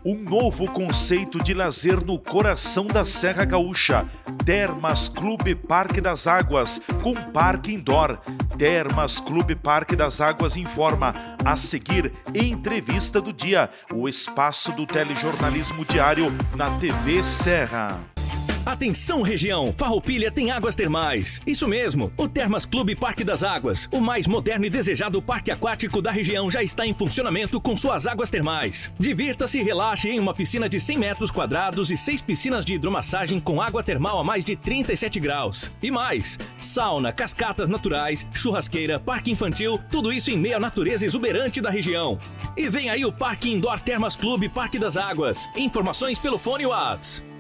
Um novo conceito de lazer no coração da Serra Gaúcha. Termas Clube Parque das Águas, com parque indoor. Termas Clube Parque das Águas informa. A seguir, entrevista do dia. O espaço do telejornalismo diário na TV Serra. Atenção região, Farroupilha tem águas termais. Isso mesmo, o Termas Clube Parque das Águas, o mais moderno e desejado parque aquático da região, já está em funcionamento com suas águas termais. Divirta-se e relaxe em uma piscina de 100 metros quadrados e 6 piscinas de hidromassagem com água termal a mais de 37 graus. E mais, sauna, cascatas naturais, churrasqueira, parque infantil, tudo isso em meio à natureza exuberante da região. E vem aí o Parque Indoor Termas Clube Parque das Águas. Informações pelo fone WhatsApp.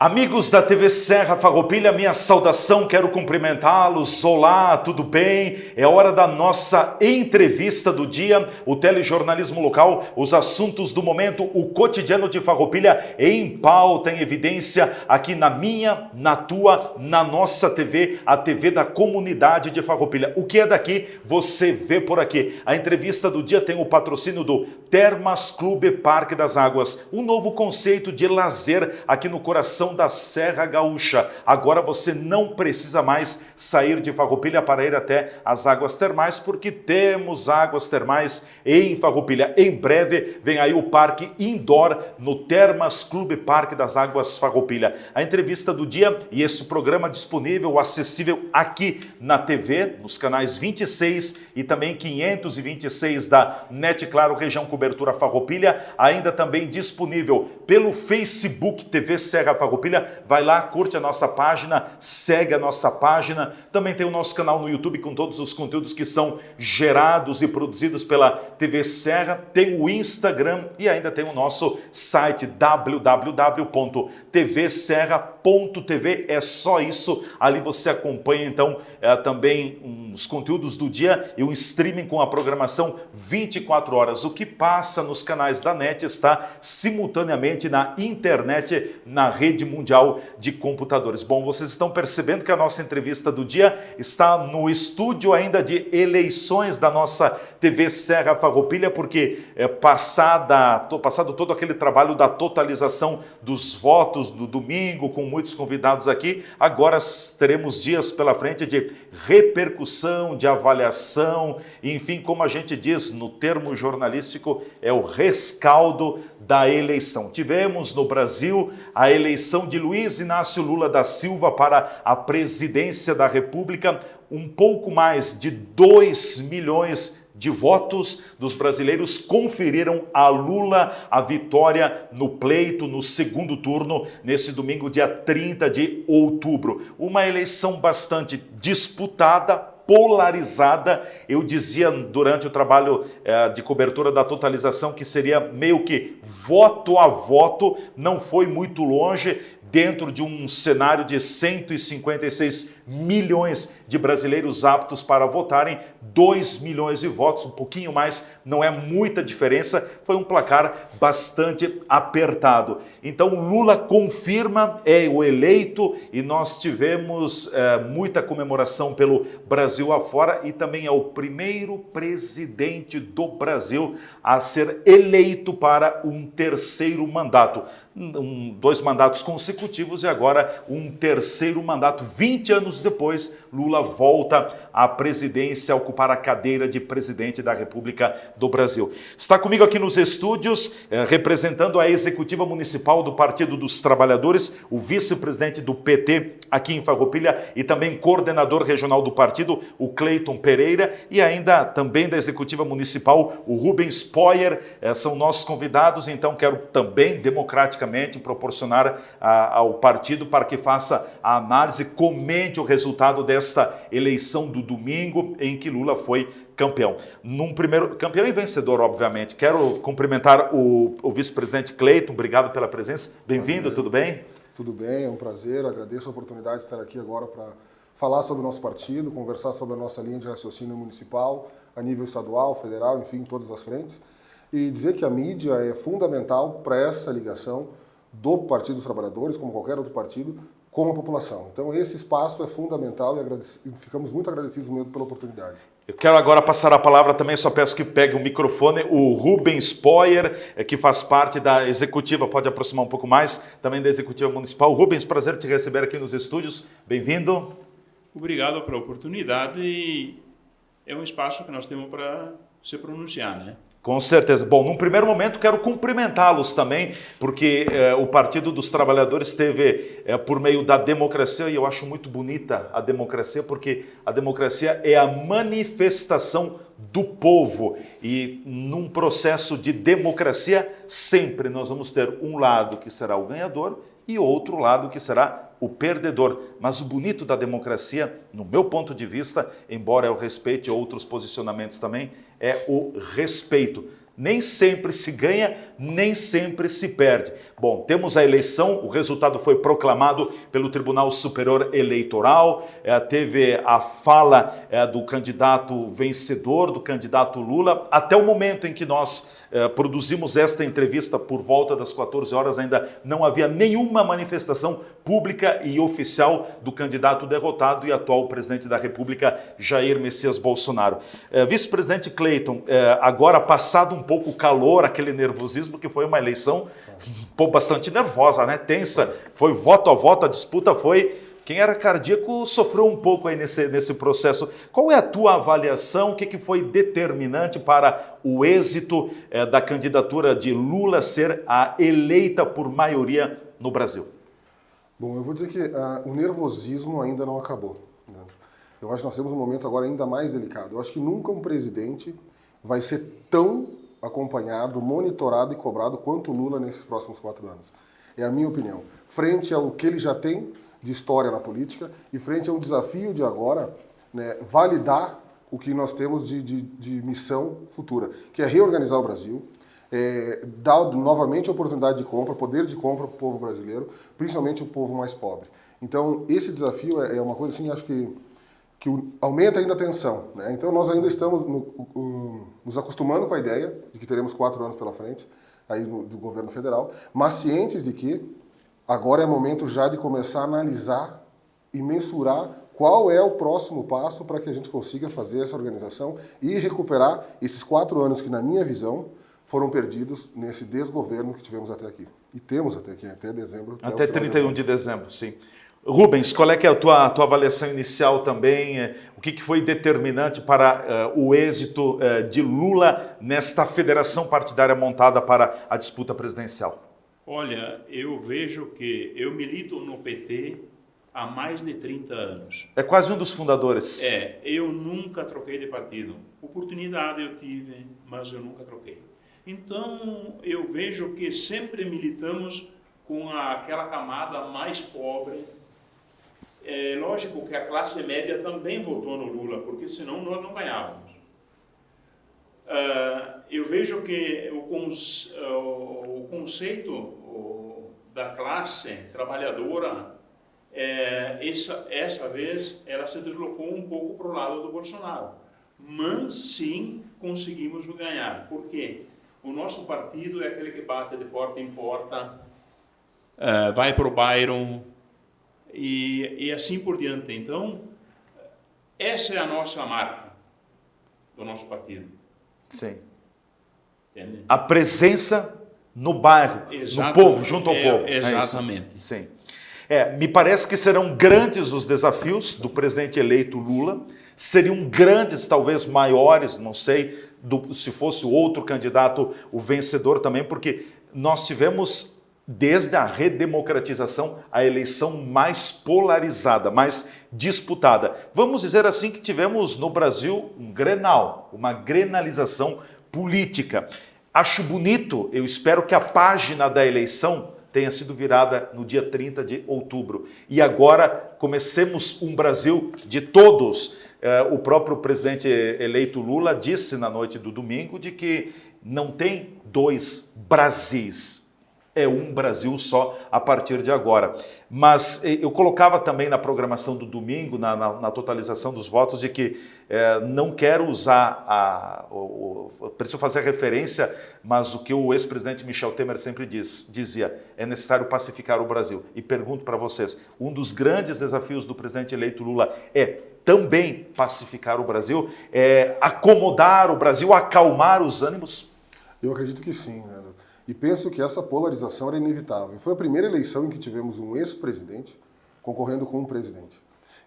Amigos da TV Serra Farroupilha, minha saudação, quero cumprimentá-los. Olá, tudo bem? É hora da nossa entrevista do dia, o telejornalismo local, os assuntos do momento, o cotidiano de Farroupilha em pauta, em evidência, aqui na minha, na tua, na nossa TV, a TV da comunidade de Farroupilha. O que é daqui, você vê por aqui. A entrevista do dia tem o patrocínio do Termas Clube Parque das Águas, um novo conceito de lazer aqui no coração da Serra Gaúcha. Agora você não precisa mais sair de Farroupilha para ir até as águas termais, porque temos águas termais em Farroupilha. Em breve vem aí o Parque Indoor no Termas Clube Parque das Águas Farroupilha. A entrevista do dia e esse programa disponível, acessível aqui na TV, nos canais 26 e também 526 da NET Claro Região Cobertura Farroupilha, ainda também disponível pelo Facebook TV Serra Farroupilha. Vai lá, curte a nossa página, segue a nossa página. Também tem o nosso canal no YouTube com todos os conteúdos que são gerados e produzidos pela TV Serra. Tem o Instagram e ainda tem o nosso site www.tvserra.tv. É só isso. Ali você acompanha então também os conteúdos do dia e o streaming com a programação 24 horas. O que passa nos canais da NET está simultaneamente na internet, na rede mundial de computadores. Bom, vocês estão percebendo que a nossa entrevista do dia está no estúdio ainda de eleições da nossa TV Serra Farroupilha, porque passado todo aquele trabalho da totalização dos votos do domingo, com muitos convidados aqui, agora teremos dias pela frente de repercussão, de avaliação, enfim, como a gente diz no termo jornalístico, é o rescaldo da eleição. Tivemos no Brasil a eleição de Luiz Inácio Lula da Silva para a presidência da República. Um pouco mais de 2 milhões de votos dos brasileiros conferiram a Lula a vitória no pleito, no segundo turno, nesse domingo, dia 30 de outubro. Uma eleição bastante disputada, polarizada. Eu dizia durante o trabalho de cobertura da totalização que seria meio que voto a voto, não foi muito longe, dentro de um cenário de 156 milhões de brasileiros aptos para votarem, 2 milhões de votos, um pouquinho mais, não é muita diferença, foi um placar bastante apertado. Então Lula confirma, é o eleito, e nós tivemos muita comemoração pelo Brasil afora, e também é o primeiro presidente do Brasil a ser eleito para um terceiro mandato. 2 mandatos consecutivos e agora um terceiro mandato. 20 anos depois, Lula volta à presidência, a ocupar a cadeira de presidente da República do Brasil. Está comigo aqui nos estúdios, representando a executiva municipal do Partido dos Trabalhadores, o vice-presidente do PT aqui em Farroupilha e também coordenador regional do partido, o Cleiton Pereira, e ainda também da executiva municipal, o Rubens Poyer, são nossos convidados. Então quero também democraticamente proporcionar ao partido para que faça a análise, comente o resultado desta eleição do domingo em que Lula foi campeão. Campeão e vencedor, obviamente. Quero cumprimentar o vice-presidente Cleiton, obrigado pela presença. Bem-vindo, tudo bem? Tudo bem, é um prazer, agradeço a oportunidade de estar aqui agora para falar sobre o nosso partido, conversar sobre a nossa linha de raciocínio municipal, a nível estadual, federal, enfim, todas as frentes, e dizer que a mídia é fundamental para essa ligação do Partido dos Trabalhadores, como qualquer outro partido, com a população. Então esse espaço é fundamental e ficamos muito agradecidos mesmo pela oportunidade. Eu quero agora passar a palavra também, só peço que pegue o microfone, o Rubens Poyer, que faz parte da executiva, pode aproximar um pouco mais, também da executiva municipal. Rubens, prazer te receber aqui nos estúdios, bem-vindo. Obrigado pela oportunidade e é um espaço que nós temos para se pronunciar, né? Com certeza. Bom, num primeiro momento quero cumprimentá-los também, porque o Partido dos Trabalhadores teve, por meio da democracia, e eu acho muito bonita a democracia, porque a democracia é a manifestação do povo. E num processo de democracia, sempre nós vamos ter um lado que será o ganhador e outro lado que será o perdedor. Mas o bonito da democracia, no meu ponto de vista, embora eu respeite outros posicionamentos também, é o respeito. Nem sempre se ganha, nem sempre se perde. Bom, temos a eleição, o resultado foi proclamado pelo Tribunal Superior Eleitoral, teve a fala do candidato vencedor, do candidato Lula. Até o momento em que nós produzimos esta entrevista, por volta das 14 horas, ainda não havia nenhuma manifestação pública e oficial do candidato derrotado e atual presidente da República, Jair Messias Bolsonaro. Vice-presidente Cleiton, agora passado um pouco o calor, aquele nervosismo, que foi uma eleição bastante nervosa, né? Tensa, foi voto a voto, a disputa foi... Quem era cardíaco sofreu um pouco aí nesse processo. Qual é a tua avaliação? O que foi determinante para o êxito da candidatura de Lula ser a eleita por maioria no Brasil? Bom, eu vou dizer que o nervosismo ainda não acabou, né? Eu acho que nós temos um momento agora ainda mais delicado. Eu acho que nunca um presidente vai ser tão acompanhado, monitorado e cobrado quanto Lula nesses próximos 4 anos. É a minha opinião. Frente ao que ele já tem de história na política e frente a um desafio de agora, né, validar o que nós temos de missão futura, que é reorganizar o Brasil, dar novamente a oportunidade de compra, poder de compra para o povo brasileiro, principalmente o povo mais pobre. Então, esse desafio é uma coisa assim, acho que aumenta ainda a tensão, né? Então, nós ainda estamos nos acostumando com a ideia de que teremos 4 anos pela frente aí do governo federal, mas cientes de que agora é momento já de começar a analisar e mensurar qual é o próximo passo para que a gente consiga fazer essa organização e recuperar esses 4 anos que, na minha visão, foram perdidos nesse desgoverno que tivemos até aqui. E temos até aqui, até dezembro. Até 31 de dezembro, sim. Rubens, qual é que é a tua avaliação inicial também? O que foi determinante para o êxito de Lula nesta federação partidária montada para a disputa presidencial? Olha, eu vejo que eu milito no PT há mais de 30 anos. É quase um dos fundadores. Eu nunca troquei de partido. Oportunidade eu tive, mas eu nunca troquei. Então, eu vejo que sempre militamos com aquela camada mais pobre. É lógico que a classe média também votou no Lula, porque senão nós não ganhávamos. Eu vejo que o conceito da classe trabalhadora, essa vez, ela se deslocou um pouco para o lado do Bolsonaro. Mas, sim, conseguimos ganhar. Por quê? O nosso partido é aquele que bate de porta em porta, vai para o bairro e assim por diante. Então, essa é a nossa marca do nosso partido. Sim. Entende? A presença no bairro, no povo, junto ao povo. Exatamente. Sim. Me parece que serão grandes os desafios do presidente eleito Lula, seriam grandes, talvez maiores, não sei, se fosse o outro candidato o vencedor também, porque nós tivemos, desde a redemocratização, a eleição mais polarizada, mais disputada. Vamos dizer assim que tivemos no Brasil um grenal, uma grenalização política. Acho bonito, eu espero que a página da eleição tenha sido virada no dia 30 de outubro. E agora comecemos um Brasil de todos. O próprio presidente eleito Lula disse na noite do domingo de que não tem 2 Brasis. É um Brasil só a partir de agora. Mas eu colocava também na programação do domingo, na totalização dos votos, de que não quero usar, preciso fazer referência, mas o que o ex-presidente Michel Temer sempre dizia, é necessário pacificar o Brasil. E pergunto para vocês, um dos grandes desafios do presidente eleito Lula é também pacificar o Brasil, acomodar o Brasil, acalmar os ânimos? Eu acredito que sim, né? E penso que essa polarização era inevitável. Foi a primeira eleição em que tivemos um ex-presidente concorrendo com um presidente.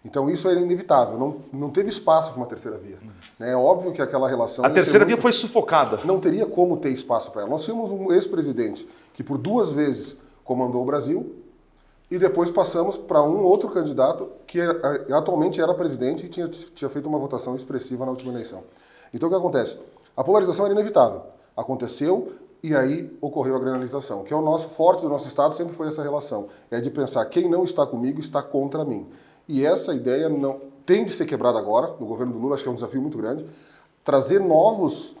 Então isso era inevitável, não teve espaço para uma terceira via. É óbvio que aquela relação... A terceira via foi sufocada. Não teria como ter espaço para ela. Nós tínhamos um ex-presidente que por 2 vezes comandou o Brasil e depois passamos para um outro candidato que atualmente era presidente e tinha feito uma votação expressiva na última eleição. Então o que acontece? A polarização era inevitável. Aconteceu... E aí ocorreu a granalização, que é o nosso forte do nosso Estado, sempre foi essa relação. É de pensar, quem não está comigo está contra mim. E essa ideia não tem de ser quebrada agora, no governo do Lula, acho que é um desafio muito grande. Trazer novos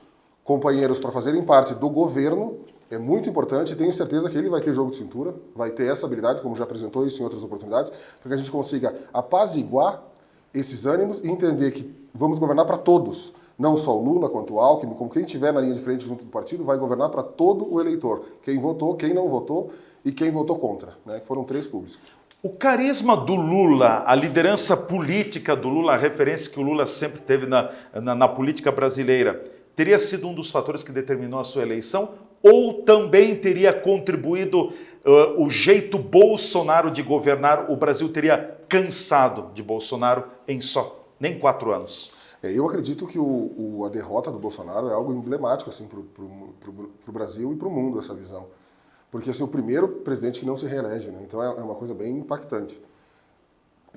companheiros para fazerem parte do governo é muito importante, e tenho certeza que ele vai ter jogo de cintura, vai ter essa habilidade, como já apresentou isso em outras oportunidades, para que a gente consiga apaziguar esses ânimos e entender que vamos governar para todos. Não só o Lula quanto o Alckmin, como quem estiver na linha de frente junto do partido, vai governar para todo o eleitor. Quem votou, quem não votou e quem votou contra. Né? Foram 3 públicos. O carisma do Lula, a liderança política do Lula, a referência que o Lula sempre teve na política brasileira, teria sido um dos fatores que determinou a sua eleição? Ou também teria contribuído o jeito Bolsonaro de governar? O Brasil teria cansado de Bolsonaro em só nem 4 anos? Eu acredito que a derrota do Bolsonaro é algo emblemático assim, para o Brasil e para o mundo, essa visão. Porque assim, o primeiro presidente que não se reelege, né? Então é uma coisa bem impactante.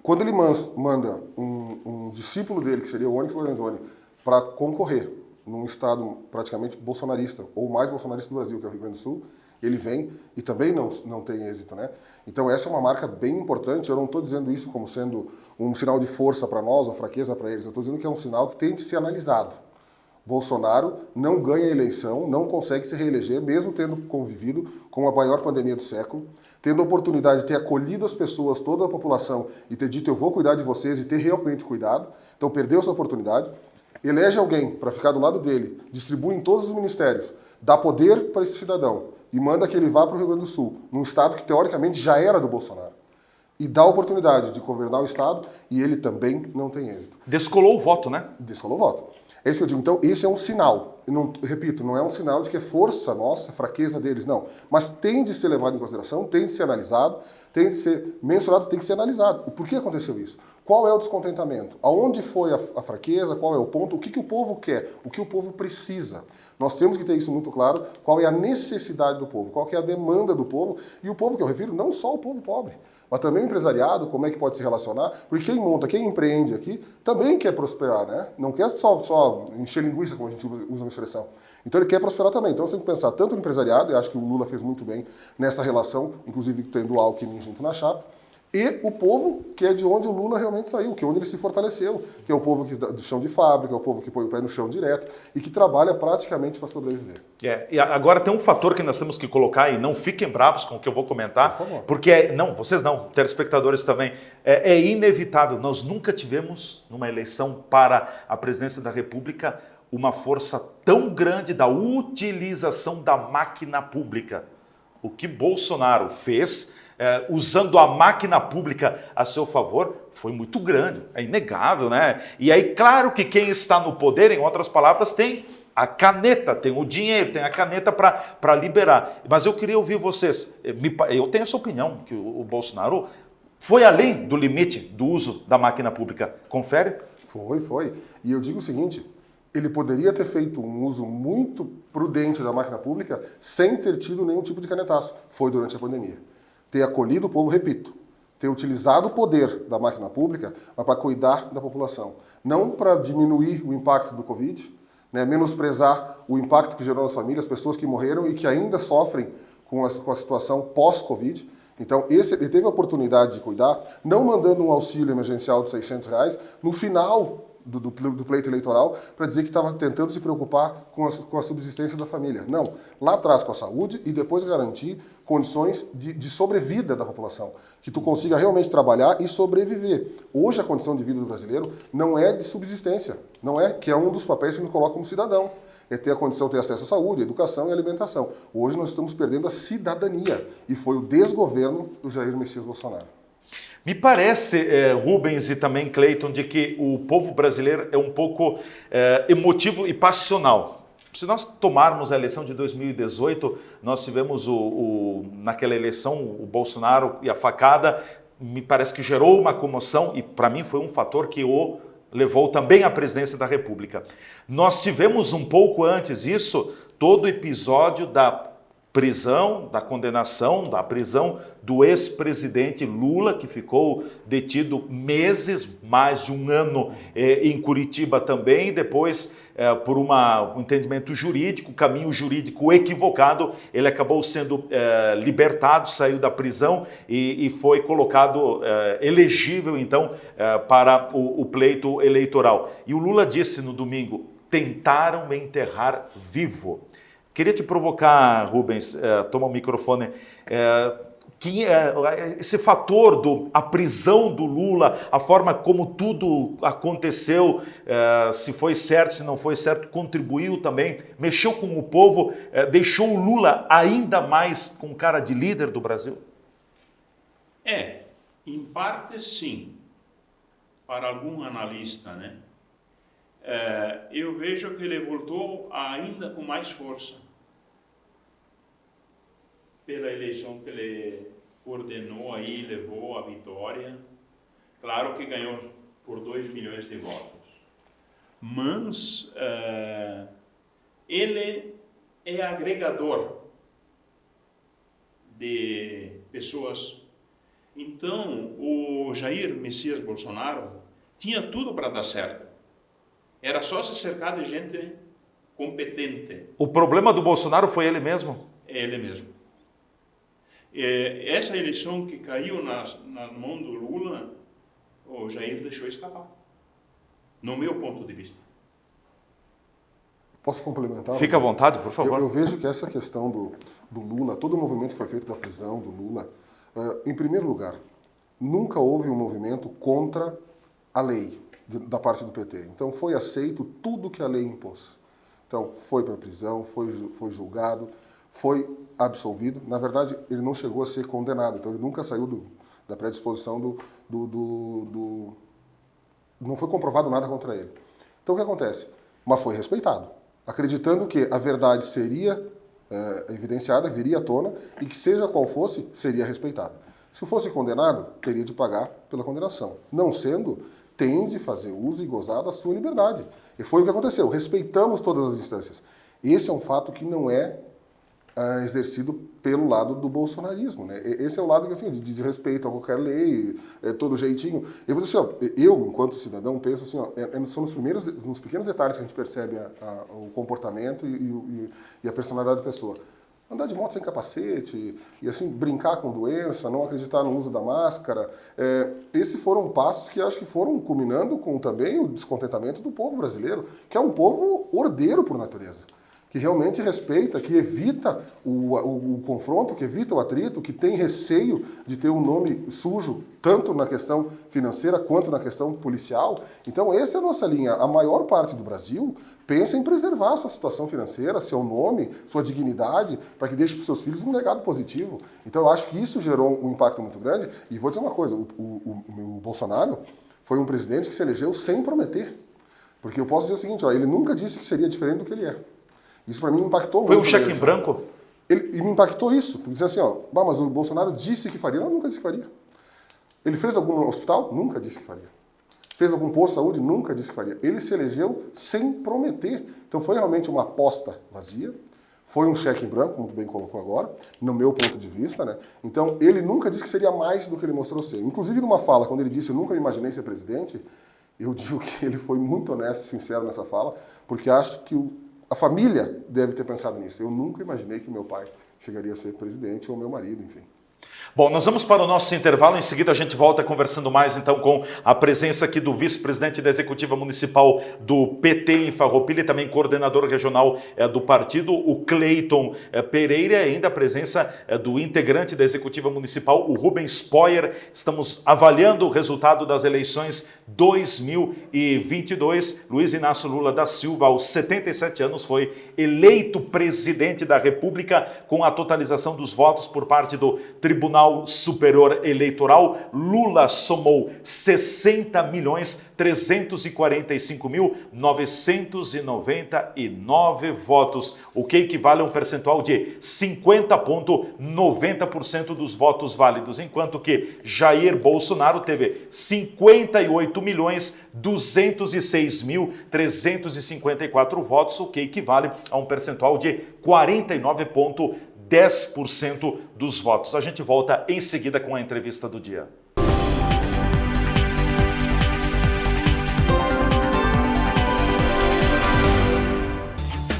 Quando ele manda um discípulo dele, que seria o Onyx Lorenzoni, para concorrer num estado praticamente bolsonarista, ou mais bolsonarista do Brasil, que é o Rio Grande do Sul, ele vem e também não tem êxito, né? Então essa é uma marca bem importante. Eu não estou dizendo isso como sendo um sinal de força para nós ou fraqueza para eles. Eu estou dizendo que é um sinal que tem de ser analisado. Bolsonaro não ganha a eleição, não consegue se reeleger, mesmo tendo convivido com a maior pandemia do século, tendo a oportunidade de ter acolhido as pessoas, toda a população, e ter dito eu vou cuidar de vocês e ter realmente cuidado. Então perdeu essa oportunidade. Elege alguém para ficar do lado dele, distribui em todos os ministérios, dá poder para esse cidadão e manda que ele vá para o Rio Grande do Sul, num estado que teoricamente já era do Bolsonaro, e dá a oportunidade de governar o estado, e ele também não tem êxito. Descolou o voto, né? Descolou o voto. É isso que eu digo. Então, esse é um sinal. Repito, não é um sinal de que é força nossa, fraqueza deles, não. Mas tem de ser levado em consideração, tem de ser analisado, tem de ser mensurado, tem que ser analisado. Por que aconteceu isso? Qual é o descontentamento? Aonde foi a fraqueza? Qual é o ponto? O que o povo quer? O que o povo precisa? Nós temos que ter isso muito claro. Qual é a necessidade do povo? Qual é a demanda do povo? E o povo que eu refiro, não só o povo pobre, mas também o empresariado, como é que pode se relacionar? Porque quem monta, quem empreende aqui, também quer prosperar, né? Não quer só encher linguiça, como a gente usa uma expressão. Então ele quer prosperar também. Então você tem que pensar tanto no empresariado, e acho que o Lula fez muito bem nessa relação, inclusive tendo o Alckmin junto na chapa, e o povo, que é de onde o Lula realmente saiu, que é onde ele se fortaleceu, que é o povo do chão de fábrica, é o povo que põe o pé no chão direto e que trabalha praticamente para sobreviver. E agora tem um fator que nós temos que colocar, e não fiquem bravos com o que eu vou comentar, por favor. Porque, não, vocês não, telespectadores também, é inevitável, nós nunca tivemos, numa eleição para a presidência da República, uma força tão grande da utilização da máquina pública. O que Bolsonaro fez, usando a máquina pública a seu favor, foi muito grande, é inegável, né? E aí, claro que quem está no poder, em outras palavras, tem a caneta, tem o dinheiro, tem a caneta para liberar. Mas eu queria ouvir vocês, eu tenho essa opinião, que o Bolsonaro foi além do limite do uso da máquina pública. Confere? Foi. E eu digo o seguinte, ele poderia ter feito um uso muito prudente da máquina pública sem ter tido nenhum tipo de canetaço. Foi durante a pandemia. Ter acolhido o povo, repito, ter utilizado o poder da máquina pública para cuidar da população. Não para diminuir o impacto do Covid, né, menosprezar o impacto que gerou nas famílias, pessoas que morreram e que ainda sofrem com a situação pós-Covid. Então, ele teve a oportunidade de cuidar, não mandando um auxílio emergencial de R$600 no final do pleito eleitoral para dizer que estava tentando se preocupar com a subsistência da família. Não, lá atrás com a saúde e depois garantir condições de sobrevida da população, que tu consiga realmente trabalhar e sobreviver. Hoje a condição de vida do brasileiro não é de subsistência, não é, que é um dos papéis que nos coloca como cidadão. É ter a condição de ter acesso à saúde, à educação e à alimentação. Hoje nós estamos perdendo a cidadania e foi o desgoverno do Jair Messias Bolsonaro. Me parece, Rubens e também Cleiton, de que o povo brasileiro é um pouco emotivo e passional. Se nós tomarmos a eleição de 2018, nós tivemos naquela eleição o Bolsonaro e a facada, me parece que gerou uma comoção e para mim foi um fator que o levou também à presidência da República. Nós tivemos um pouco antes disso, todo o episódio da prisão, da condenação, da prisão do ex-presidente Lula, que ficou detido meses, mais de um ano em Curitiba também, depois por um entendimento jurídico, caminho jurídico equivocado, ele acabou sendo libertado, saiu da prisão e foi colocado elegível, então, para o pleito eleitoral. E o Lula disse no domingo, tentaram me enterrar vivo. Queria te provocar, Rubens, toma o microfone, esse fator a prisão do Lula, a forma como tudo aconteceu, se foi certo, se não foi certo, contribuiu também, mexeu com o povo, deixou o Lula ainda mais com cara de líder do Brasil? Em parte sim, para algum analista, né? Eu vejo que ele voltou ainda com mais força pela eleição que ele ordenou aí, levou a vitória. Claro que ganhou por 2 milhões de votos. Mas ele é agregador de pessoas. Então, o Jair Messias Bolsonaro tinha tudo para dar certo. Era só se cercar de gente competente. O problema do Bolsonaro foi ele mesmo? É ele mesmo. Essa eleição que caiu na mão do Lula, o Jair deixou escapar. No meu ponto de vista. Posso complementar? Fica à vontade, por favor. Eu vejo que essa questão do Lula, todo o movimento que foi feito da prisão do Lula, em primeiro lugar, nunca houve um movimento contra a lei da parte do PT. Então foi aceito tudo que a lei impôs. Então foi para a prisão, foi julgado, foi absolvido. Na verdade, ele não chegou a ser condenado, então ele nunca saiu da predisposição não foi comprovado nada contra ele. Então o que acontece? Mas foi respeitado, acreditando que a verdade seria evidenciada, viria à tona, e que seja qual fosse, seria respeitada. Se fosse condenado, teria de pagar pela condenação. Não sendo, tem de fazer uso e gozar da sua liberdade. E foi o que aconteceu. Respeitamos todas as instâncias. Esse é um fato que não é exercido pelo lado do bolsonarismo, né? Esse é o lado que, assim, de desrespeito a qualquer lei, todo jeitinho. Eu vou dizer assim, ó, eu, enquanto cidadão, penso assim, ó, são nos pequenos detalhes que a gente percebe o comportamento e a personalidade da pessoa. Andar de moto sem capacete, e assim, brincar com doença, não acreditar no uso da máscara. Esses foram passos que acho que foram culminando com também o descontentamento do povo brasileiro, que é um povo ordeiro por natureza, que realmente respeita, que evita o confronto, que evita o atrito, que tem receio de ter um nome sujo, tanto na questão financeira quanto na questão policial. Então essa é a nossa linha. A maior parte do Brasil pensa em preservar a sua situação financeira, seu nome, sua dignidade, para que deixe para os seus filhos um legado positivo. Então eu acho que isso gerou um impacto muito grande. E vou dizer uma coisa, o Bolsonaro foi um presidente que se elegeu sem prometer. Porque eu posso dizer o seguinte, ó, ele nunca disse que seria diferente do que ele é. Isso para mim me impactou muito. Foi um cheque em branco? E me impactou isso. Porque dizer assim, ó, mas o Bolsonaro disse que faria. Não, nunca disse que faria. Ele fez algum hospital? Nunca disse que faria. Fez algum posto de saúde? Nunca disse que faria. Ele se elegeu sem prometer. Então foi realmente uma aposta vazia. Foi um cheque em branco, como tu bem colocou agora, no meu ponto de vista, né? Então ele nunca disse que seria mais do que ele mostrou ser. Inclusive numa fala, quando ele disse, eu nunca me imaginei ser presidente, eu digo que ele foi muito honesto e sincero nessa fala, porque acho que a família deve ter pensado nisso. Eu nunca imaginei que meu pai chegaria a ser presidente ou meu marido, enfim. Bom, nós vamos para o nosso intervalo, em seguida a gente volta conversando mais então com a presença aqui do vice-presidente da Executiva Municipal do PT em Farroupilha e também coordenador regional do partido, o Cleiton Pereira, e ainda a presença do integrante da Executiva Municipal, o Rubens Poyer. Estamos avaliando o resultado das eleições 2022. Luiz Inácio Lula da Silva, aos 77 anos, foi eleito presidente da República com a totalização dos votos por parte do Tribunal Superior Eleitoral. Lula somou 60.345.999 votos, o que equivale a um percentual de 50,90% dos votos válidos, enquanto que Jair Bolsonaro teve 58.206.354 votos, o que equivale a um percentual de 49,10% dos votos. A gente volta em seguida com a entrevista do dia.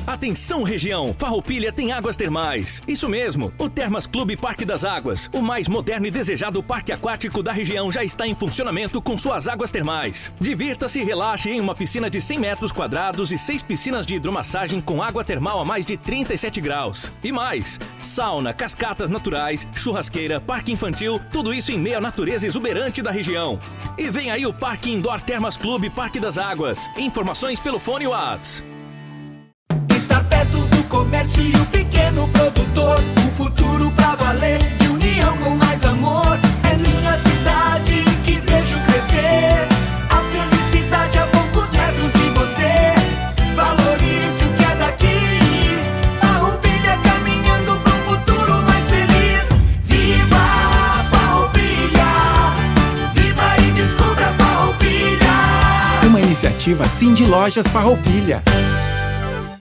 Atenção região, Farroupilha tem águas termais. Isso mesmo, o Termas Clube Parque das Águas, o mais moderno e desejado parque aquático da região, já está em funcionamento com suas águas termais. Divirta-se e relaxe em uma piscina de 100 metros quadrados e 6 piscinas de hidromassagem com água termal a mais de 37 graus. E mais, sauna, cascatas naturais, churrasqueira, parque infantil, tudo isso em meio à natureza exuberante da região. E vem aí o Parque Indoor Termas Clube Parque das Águas. Informações pelo fone WhatsApp. Estar perto do comércio e o pequeno produtor, o futuro pra valer, de união com mais amor. É minha cidade que vejo crescer, a felicidade a poucos metros de você. Valorize o que é daqui, Farroupilha caminhando pro futuro mais feliz. Viva Farroupilha, viva e descubra Farroupilha. Uma iniciativa Cindy Lojas Farroupilha.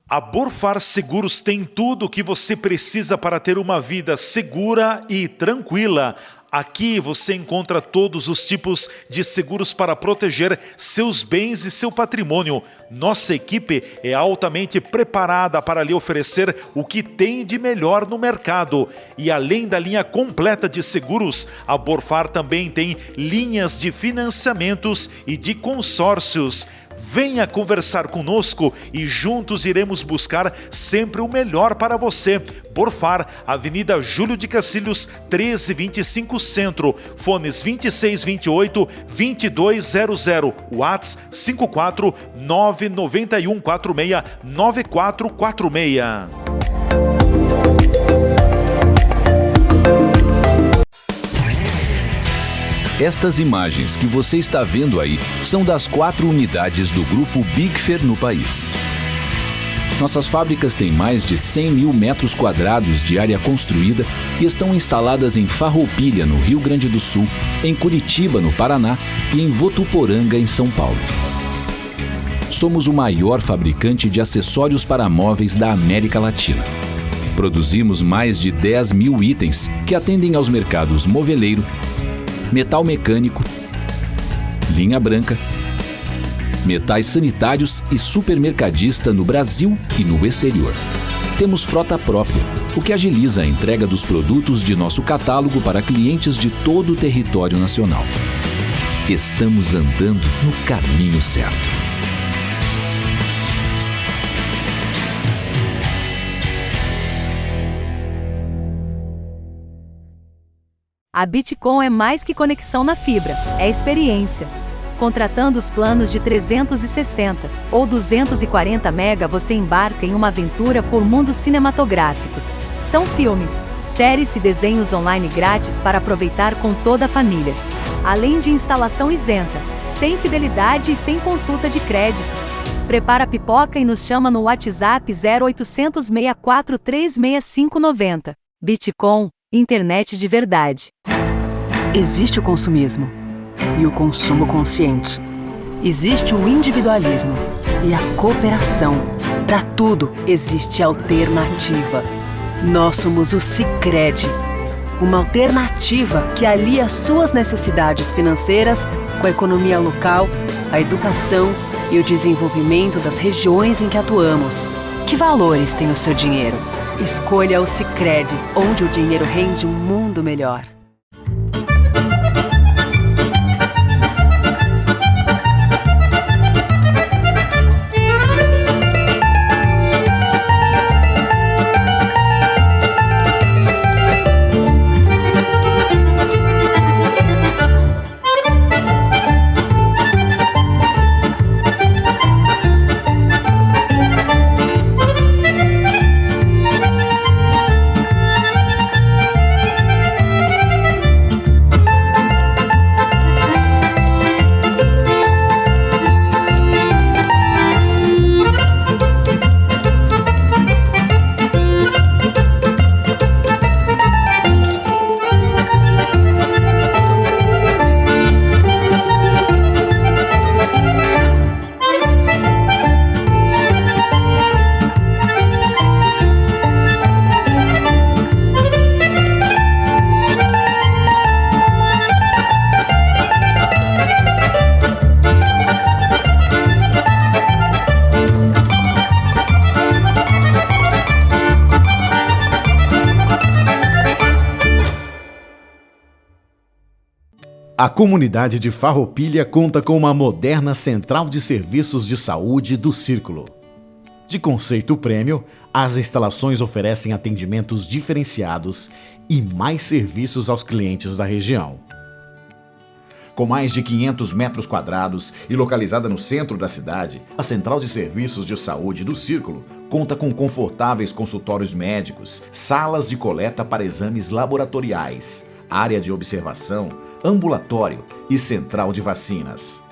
A Borfar Seguros tem tudo o que você precisa para ter uma vida segura e tranquila. Aqui você encontra todos os tipos de seguros para proteger seus bens e seu patrimônio. Nossa equipe é altamente preparada para lhe oferecer o que tem de melhor no mercado. E além da linha completa de seguros, a Borfar também tem linhas de financiamentos e de consórcios. Venha conversar conosco e juntos iremos buscar sempre o melhor para você. Borfar, Avenida Júlio de Cacilhos, 1325 Centro, fones 2628-2200, WhatsApp 54991469446. Estas imagens que você está vendo aí são das 4 unidades do Grupo Bigfer no país. Nossas fábricas têm mais de 100 mil metros quadrados de área construída e estão instaladas em Farroupilha, no Rio Grande do Sul, em Curitiba, no Paraná e em Votuporanga, em São Paulo. Somos o maior fabricante de acessórios para móveis da América Latina. Produzimos mais de 10 mil itens que atendem aos mercados moveleiro, metal mecânico, linha branca, metais sanitários e supermercadista no Brasil e no exterior. Temos frota própria, o que agiliza a entrega dos produtos de nosso catálogo para clientes de todo o território nacional. Estamos andando no caminho certo. A Bitcom é mais que conexão na fibra, é experiência. Contratando os planos de 360 ou 240 MB, você embarca em uma aventura por mundos cinematográficos. São filmes, séries e desenhos online grátis para aproveitar com toda a família. Além de instalação isenta, sem fidelidade e sem consulta de crédito. Prepara a pipoca e nos chama no WhatsApp 0800 643 36590. Bitcom, internet de verdade. Existe o consumismo e o consumo consciente. Existe o individualismo e a cooperação. Para tudo existe alternativa. Nós somos o Sicredi, uma alternativa que alia suas necessidades financeiras com a economia local, a educação e o desenvolvimento das regiões em que atuamos. Que valores tem o seu dinheiro? Escolha o Sicredi, onde o dinheiro rende um mundo melhor. A comunidade de Farroupilha conta com uma moderna central de serviços de saúde do Círculo. De conceito premium, as instalações oferecem atendimentos diferenciados e mais serviços aos clientes da região. Com mais de 500 metros quadrados e localizada no centro da cidade, a Central de Serviços de Saúde do Círculo conta com confortáveis consultórios médicos, salas de coleta para exames laboratoriais, área de observação, ambulatório e central de vacinas.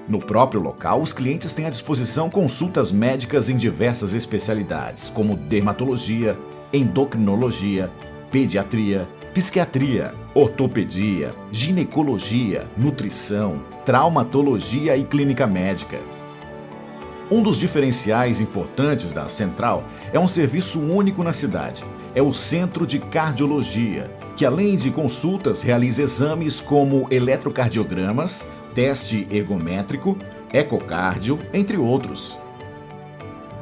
No próprio local, os clientes têm à disposição consultas médicas em diversas especialidades, como dermatologia, endocrinologia, pediatria, psiquiatria, ortopedia, ginecologia, nutrição, traumatologia e clínica médica. Um dos diferenciais importantes da Central é um serviço único na cidade. É o Centro de Cardiologia, que além de consultas realiza exames como eletrocardiogramas, teste ergométrico, ecocardio, entre outros.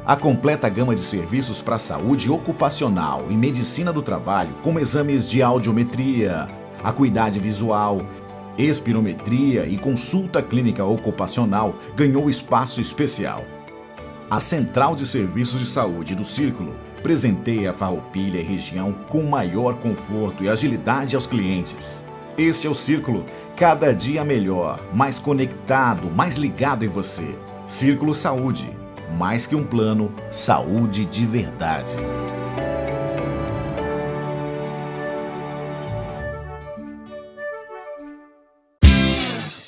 A completa gama de serviços para saúde ocupacional e medicina do trabalho, como exames de audiometria, acuidade visual, espirometria e consulta clínica ocupacional, ganhou espaço especial. A Central de Serviços de Saúde do Círculo presenteia a Farroupilha e região com maior conforto e agilidade aos clientes. Este é o Círculo, cada dia melhor, mais conectado, mais ligado em você. Círculo Saúde. Mais que um plano, saúde de verdade.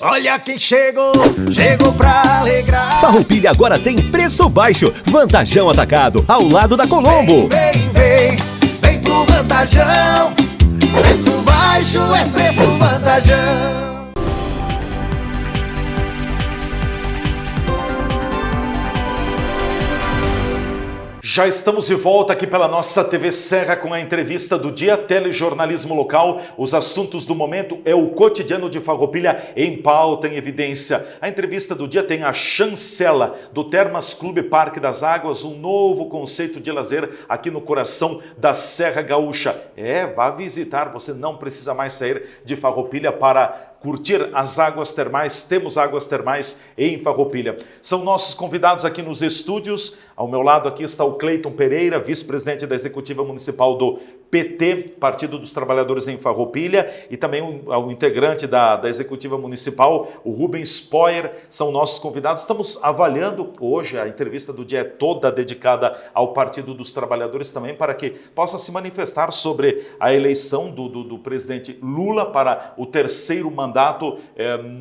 Olha quem chegou, chegou pra alegrar. Farroupilha agora tem preço baixo. Vantajão Atacado, ao lado da Colombo. Vem pro Vantajão. Preço baixo é preço Vantajão. Já estamos de volta aqui pela nossa TV Serra com a entrevista do dia, telejornalismo local. Os assuntos do momento é o cotidiano de Farroupilha em pauta, em evidência. A entrevista do dia tem a chancela do Termas Clube Parque das Águas, um novo conceito de lazer aqui no coração da Serra Gaúcha. Vá visitar, você não precisa mais sair de Farroupilha para curtir as águas termais. Temos águas termais em Farroupilha. São nossos convidados aqui nos estúdios. Ao meu lado aqui está o Cleiton Pereira, vice-presidente da Executiva Municipal do PT, Partido dos Trabalhadores em Farroupilha, e também o integrante da Executiva Municipal, o Rubens Poyer, são nossos convidados. Estamos avaliando hoje, a entrevista do dia é toda dedicada ao Partido dos Trabalhadores também, para que possa se manifestar sobre a eleição do presidente Lula para o terceiro mandato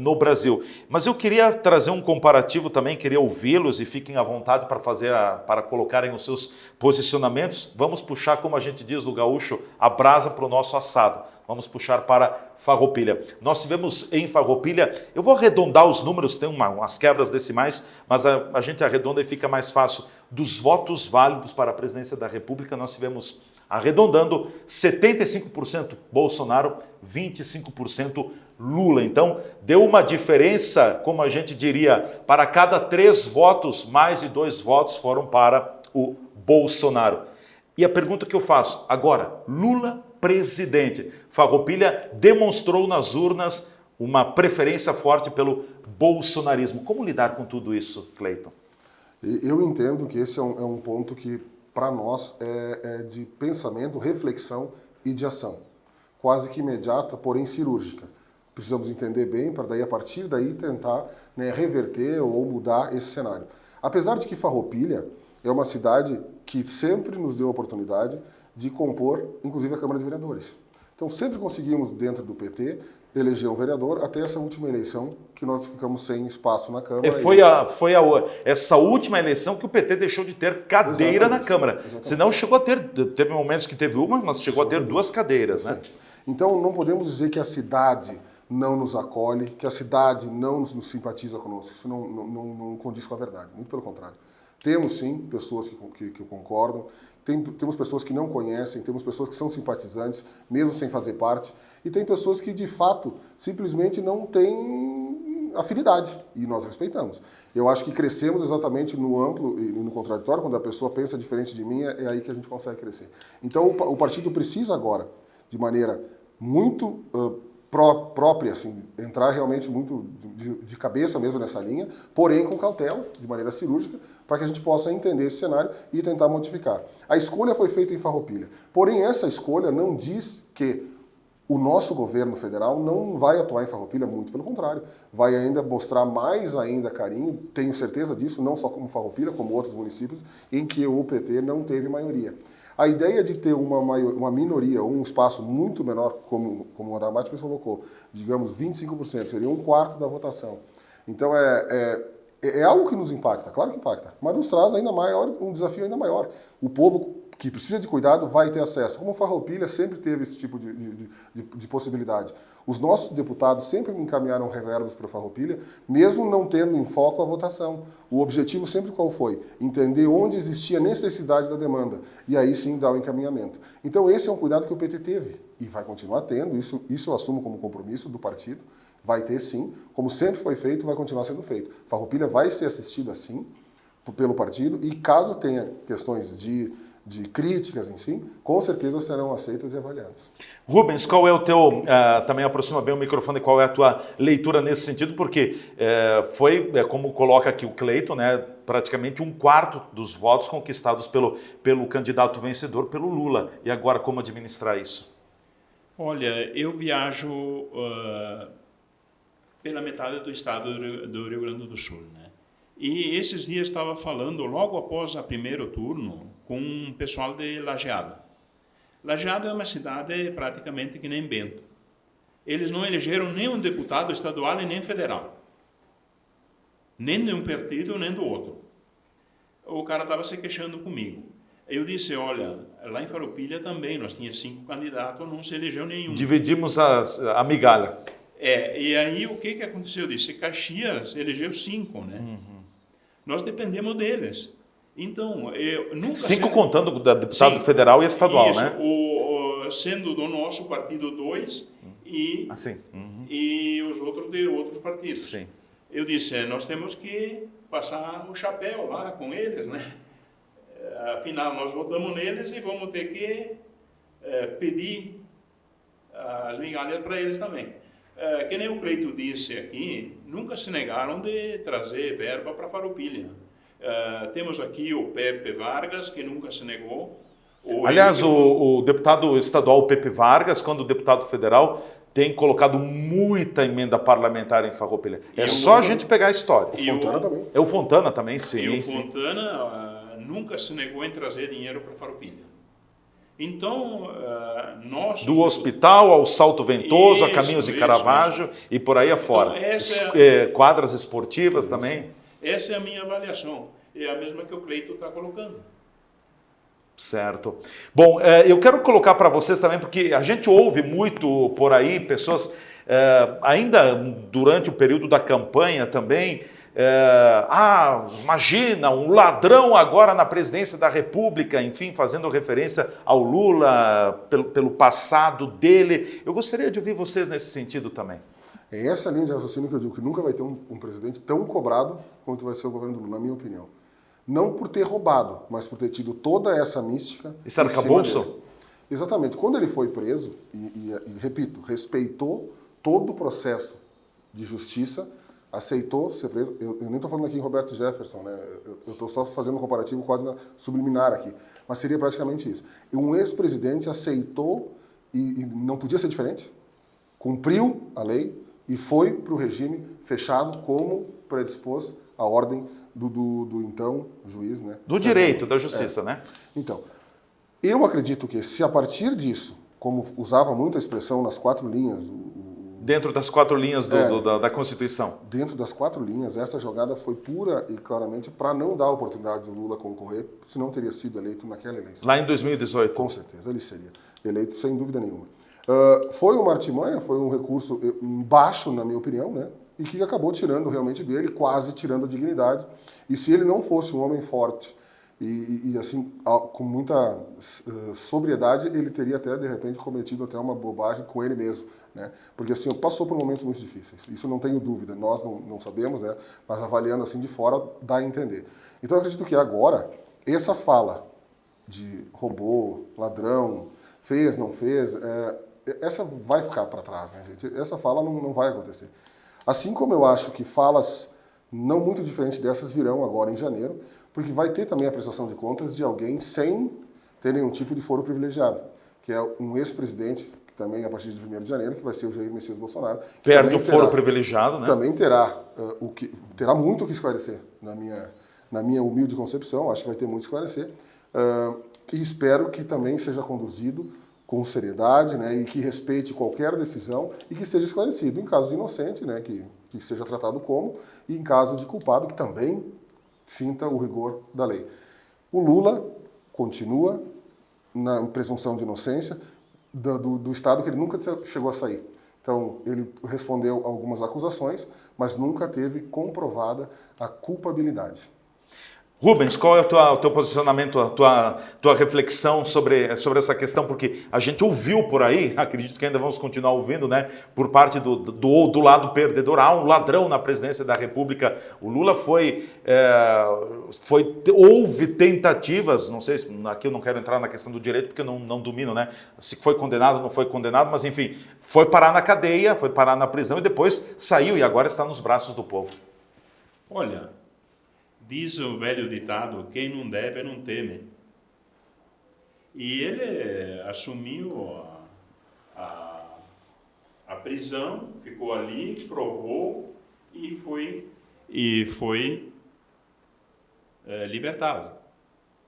no Brasil. Mas eu queria trazer um comparativo também, queria ouvi-los e fiquem à vontade para colocarem os seus posicionamentos. Vamos puxar, como a gente diz no gaúcho, a brasa para o nosso assado. Vamos puxar para Farroupilha. Nós tivemos em Farroupilha, eu vou arredondar os números, tem umas quebras decimais, mas a gente arredonda e fica mais fácil. Dos votos válidos para a presidência da República, nós tivemos, arredondando, 75% Bolsonaro, 25% Lula. Então, deu uma diferença, como a gente diria, para cada 3 votos, mais de 2 votos foram para o Bolsonaro. E a pergunta que eu faço agora, Lula presidente. Farroupilha demonstrou nas urnas uma preferência forte pelo bolsonarismo. Como lidar com tudo isso, Cleiton? Eu entendo que esse é um ponto que, para nós, é de pensamento, reflexão e de ação. Quase que imediata, porém cirúrgica. Precisamos entender bem para daí, a partir daí, tentar reverter ou mudar esse cenário. Apesar de que Farroupilha é uma cidade que sempre nos deu a oportunidade de compor, inclusive, a Câmara de Vereadores. Então, sempre conseguimos, dentro do PT, eleger um vereador, até essa última eleição, que nós ficamos sem espaço na Câmara. Essa última eleição que o PT deixou de ter cadeira. Exatamente. Na Câmara. Exatamente. Senão chegou a ter, teve momentos que teve uma, mas chegou a ter 2 cadeiras. Né? Então, não podemos dizer que a cidade não nos acolhe, que a cidade não nos simpatiza conosco. Isso não condiz com a verdade, muito pelo contrário. Temos, sim, pessoas que concordam, temos pessoas que não conhecem, temos pessoas que são simpatizantes, mesmo sem fazer parte, e tem pessoas que, de fato, simplesmente não têm afinidade, e nós respeitamos. Eu acho que crescemos exatamente no amplo e no contraditório, quando a pessoa pensa diferente de mim, é aí que a gente consegue crescer. Então, o partido precisa agora, de maneira muito própria, assim, entrar realmente muito de cabeça mesmo nessa linha, porém com cautela, de maneira cirúrgica, para que a gente possa entender esse cenário e tentar modificar. A escolha foi feita em Farroupilha, porém essa escolha não diz que o nosso governo federal não vai atuar em Farroupilha, muito pelo contrário, vai ainda mostrar mais ainda carinho, tenho certeza disso, não só como Farroupilha, como outros municípios, em que o PT não teve maioria. A ideia de ter uma minoria, ou um espaço muito menor, como o Adalmar colocou, digamos 25%, seria 1/4 da votação. Então é algo que nos impacta, claro que impacta, mas nos traz ainda maior, um desafio ainda maior. O povo que precisa de cuidado vai ter acesso. Como Farroupilha sempre teve esse tipo de possibilidade. Os nossos deputados sempre encaminharam reverbos para Farroupilha, mesmo não tendo em foco a votação. O objetivo sempre qual foi? Entender onde existia necessidade da demanda e aí sim dar o encaminhamento. Então esse é um cuidado que o PT teve e vai continuar tendo, isso eu assumo como compromisso do partido, vai ter sim, como sempre foi feito, vai continuar sendo feito. Farroupilha vai ser assistida sim pelo partido e caso tenha questões de críticas, enfim, com certeza serão aceitas e avaliadas. Rubens, qual é o teu, também aproxima bem o microfone, qual é a tua leitura nesse sentido, porque foi, como coloca aqui o Cleiton, né, praticamente 1/4 dos votos conquistados pelo candidato vencedor, pelo Lula. E agora, como administrar isso? Olha, eu viajo pela metade do estado do Rio Grande do Sul, né? E esses dias estava falando, logo após o primeiro turno, com um pessoal de Lajeado. Lajeado é uma cidade praticamente que nem Bento. Eles não elegeram nem um deputado estadual e nem federal. Nem de um partido, nem do outro. O cara estava se queixando comigo. Eu disse, olha, lá em Farroupilha também, nós tínhamos 5 candidatos, não se elegeu nenhum. Dividimos a migalha. E aí o que aconteceu? Eu disse, Caxias elegeu 5, né? Uhum. Nós dependemos deles. Então, eu nunca... 5 contando da deputado federal e estadual, isso, né? Sendo do nosso partido 2 e, e os outros de outros partidos. Sim. Eu disse, nós temos que passar o chapéu lá com eles, né? Afinal, nós votamos neles e vamos ter que pedir as migalhas para eles também. Que nem o Cleito disse aqui, nunca se negaram de trazer verba para Farroupilha. Temos aqui o Pepe Vargas, que nunca se negou. Aliás, o deputado estadual Pepe Vargas, quando deputado federal, tem colocado muita emenda parlamentar em Farroupilha. É só a gente pegar a história. O Fontana também. É o Fontana também, sim. E o Fontana nunca se negou em trazer dinheiro para Farroupilha. Então, nós... Do hospital ao Salto Ventoso, a Caminhos de Caravaggio e por aí afora. Então, quadras esportivas também. Essa é a minha avaliação. É a mesma que o Cleito está colocando. Certo. Bom, eu quero colocar para vocês também, porque a gente ouve muito por aí, pessoas, ainda durante o período da campanha também, imagina, um ladrão agora na presidência da República, enfim, fazendo referência ao Lula, pelo passado dele. Eu gostaria de ouvir vocês nesse sentido também. É essa linha de raciocínio que eu digo que nunca vai ter um presidente tão cobrado quanto vai ser o governo do Lula, na minha opinião. Não por ter roubado, mas por ter tido toda essa mística. Isso era arcabouço? Exatamente. Quando ele foi preso, e repito, respeitou todo o processo de justiça, aceitou ser preso. Eu nem estou falando aqui em Roberto Jefferson, né? Eu estou só fazendo um comparativo quase subliminar aqui. Mas seria praticamente isso. Um ex-presidente aceitou, e não podia ser diferente, cumpriu a lei e foi para o regime fechado como predispôs a ordem do então juiz, né? Do direito, da justiça, né? Então, eu acredito que se a partir disso, como usava muito a expressão nas 4 linhas... Dentro das 4 linhas da Constituição. Dentro das 4 linhas, essa jogada foi pura e claramente para não dar a oportunidade do Lula concorrer, senão teria sido eleito naquela eleição. Lá em 2018. Com certeza, ele seria eleito sem dúvida nenhuma. Foi uma artimanha, foi um recurso baixo, na minha opinião, né? E que acabou tirando realmente dele, quase tirando a dignidade. E se ele não fosse um homem forte e assim, com muita sobriedade, ele teria até, de repente, cometido até uma bobagem com ele mesmo, né? Porque assim, passou por momentos muito difíceis, isso não tenho dúvida, nós não sabemos, né? Mas avaliando assim de fora, dá a entender. Então eu acredito que agora, essa fala de roubou, ladrão, fez, não fez, essa vai ficar para trás, né, gente? Essa fala não vai acontecer. Assim como eu acho que falas não muito diferentes dessas virão agora em janeiro, porque vai ter também a prestação de contas de alguém sem ter nenhum tipo de foro privilegiado, que é um ex-presidente, que também a partir de 1º de janeiro, que vai ser o Jair Messias Bolsonaro. Perde o foro privilegiado, né? Também terá, terá muito o que esclarecer, na minha humilde concepção, acho que vai ter muito a esclarecer, e espero que também seja conduzido com seriedade, né, e que respeite qualquer decisão e que seja esclarecido. Em caso de inocente, né, que seja tratado como, e em caso de culpado, que também sinta o rigor da lei. O Lula continua na presunção de inocência do Estado que ele nunca chegou a sair. Então, ele respondeu a algumas acusações, mas nunca teve comprovada a culpabilidade. Rubens, qual é o teu posicionamento, a tua reflexão sobre essa questão? Porque a gente ouviu por aí, acredito que ainda vamos continuar ouvindo, né, por parte do lado perdedor, há um ladrão na presidência da República. O Lula houve tentativas, não sei, aqui eu não quero entrar na questão do direito porque eu não domino, né, se foi condenado ou não foi condenado, mas enfim, foi parar na cadeia, foi parar na prisão e depois saiu e agora está nos braços do povo. Olha, diz o velho ditado, quem não deve não teme. E ele assumiu a prisão, ficou ali, provou e foi libertado.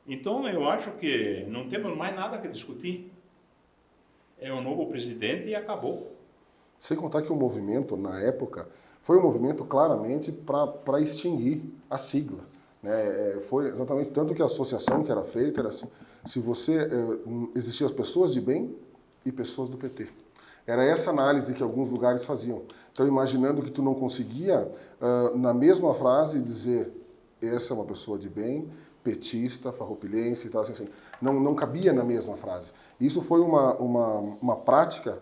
Então eu acho que não temos mais nada que discutir. É um novo presidente e acabou. Sem contar que o movimento, na época, foi um movimento claramente para extinguir a sigla. Né? Foi exatamente tanto que a associação que era feita era assim, existiam as pessoas de bem e pessoas do PT. Era essa análise que alguns lugares faziam. Então, imaginando que tu não conseguia, na mesma frase, dizer essa é uma pessoa de bem, petista, farroupilhense e tal, assim. Não cabia na mesma frase. Isso foi uma prática